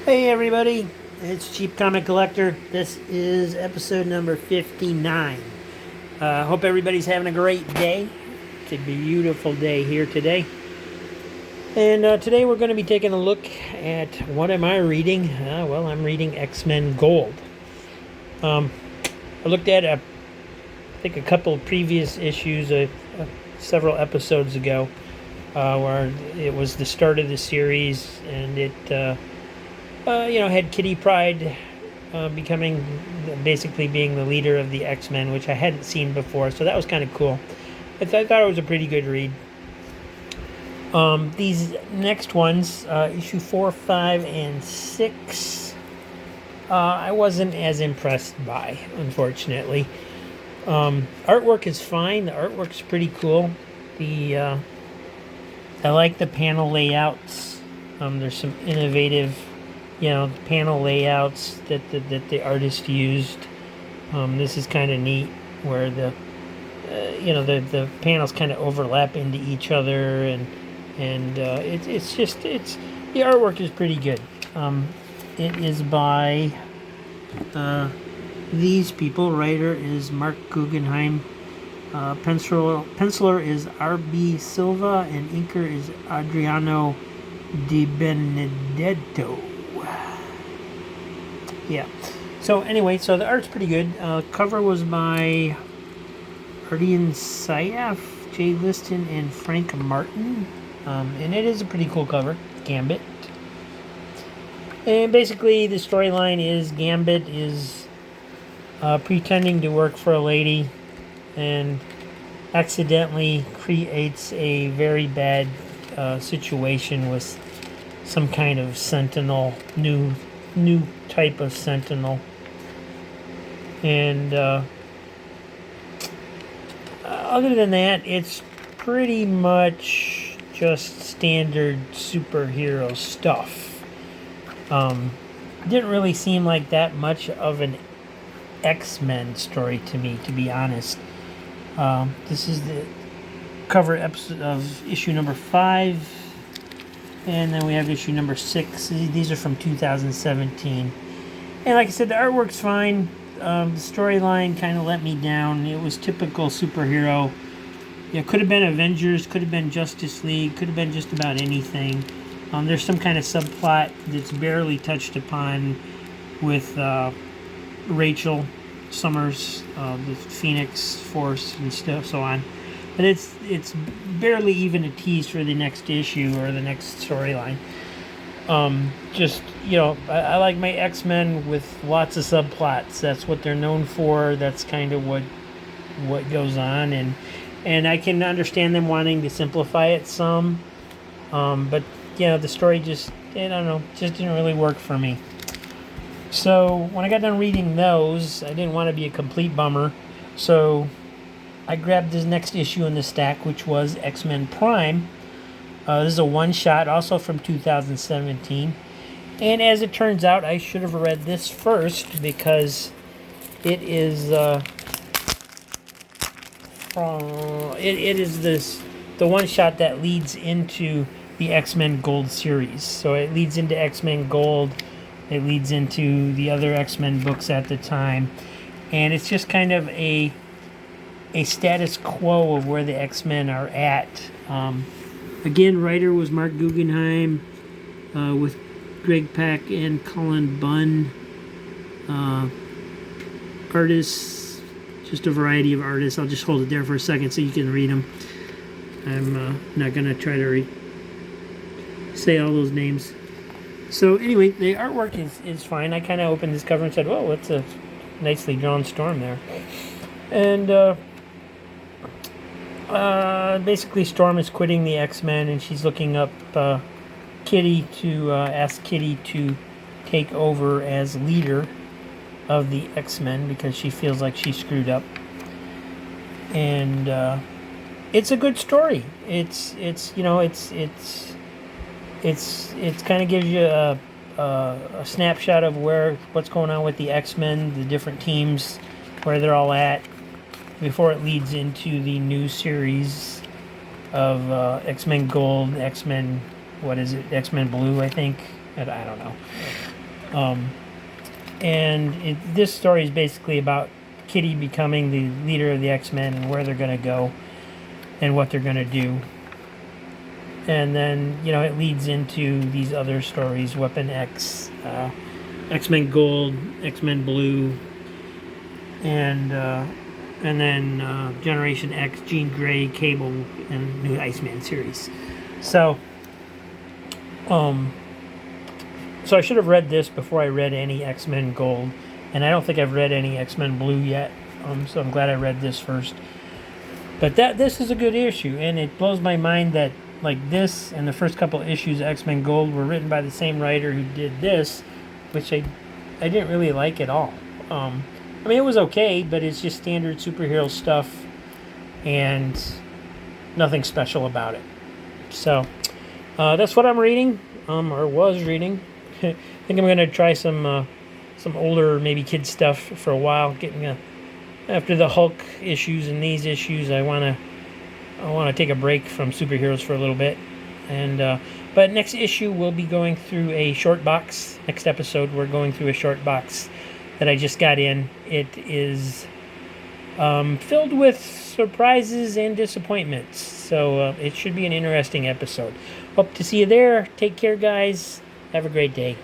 Hey everybody, it's Cheap Comic Collector. This is episode number 59. Hope everybody's having a great day. It's a beautiful day here today. And today we're going to be taking a look at what am I reading? I'm reading X-Men Gold. I looked at I think a couple of previous issues several episodes ago where it was the start of the series and it had Kitty Pryde basically being the leader of the X-Men, which I hadn't seen before, so that was kind of cool. I thought it was a pretty good read. These next ones, issue 4, 5, and 6, I wasn't as impressed by, unfortunately. Artwork is fine. The artwork's pretty cool. I like the panel layouts. There's some innovative panel layouts that the artist used. This is kind of neat where the panels kind of overlap into each other, and the artwork is pretty good. It is by these people. Writer is Mark Guggenheim. Penciler is R.B. Silva, and inker is Adriano Di Benedetto. Yeah. So anyway, the art's pretty good. Cover was by Ardian Syaf, Jay Liston, and Frank Martin. And it is a pretty cool cover. Gambit. And basically the storyline is Gambit is pretending to work for a lady and accidentally creates a very bad situation with some kind of sentinel, new type of sentinel, and other than that, it's pretty much just standard superhero stuff. Didn't really seem like that much of an X-Men story to me, to be honest. This is the cover episode of issue number 5. And then we have issue number 6. These are from 2017. And like I said, the artwork's fine. The storyline kind of let me down. It was typical superhero. Could have been Avengers, could have been Justice League, could have been just about anything. There's some kind of subplot that's barely touched upon with Rachel Summers, the Phoenix Force and stuff, so on. But it's barely even a tease for the next issue or the next storyline. I like my X-Men with lots of subplots. That's what they're known for. That's kind of what goes on, and I can understand them wanting to simplify it some. But the story just didn't really work for me. So when I got done reading those, I didn't want to be a complete bummer. So I grabbed this next issue in the stack, which was X-Men Prime. This is a one-shot, also from 2017. And as it turns out, I should have read this first because it is the one-shot that leads into the X-Men Gold series. So it leads into X-Men Gold. It leads into the other X-Men books at the time. And it's just kind of a status quo of where the X-Men are at. Again, writer was Mark Guggenheim with Greg Pak and Cullen Bunn. Artists, just a variety of artists. I'll just hold it there for a second so you can read them. I'm not going to try to say all those names. So anyway, the artwork is fine. I kind of opened this cover and said, whoa, that's a nicely drawn Storm there. And basically Storm is quitting the X-Men, and she's looking up Kitty to ask Kitty to take over as leader of the X-Men because she feels like she screwed up. And it's a good story. It's kind of gives you a snapshot of what's going on with the X-Men, the different teams, where they're all at, before it leads into the new series of X-Men Gold, X-Men Blue, I think. I don't know. This story is basically about Kitty becoming the leader of the X-Men and where they're going to go and what they're going to do. And then, it leads into these other stories, Weapon X, X-Men Gold, X-Men Blue, and then Generation X, Jean Grey, Cable, and new Iceman series. So I should have read this before I read any X-Men Gold, and I don't think I've read any X-Men Blue yet. So I'm glad I read this first. But this is a good issue, and it blows my mind that this and the first couple of issues of X-Men Gold were written by the same writer who did this, which I didn't really like at all. It was okay, but it's just standard superhero stuff and nothing special about it. So that's what I'm reading, or was reading. I think I'm going to try some older, maybe kid stuff for a while. After the Hulk issues and these issues, I want to take a break from superheroes for a little bit. But next issue we'll be going through a short box. Next episode we're going through a short box that I just got in. It is filled with surprises and disappointments. So it should be an interesting episode. Hope to see you there. Take care, guys. Have a great day.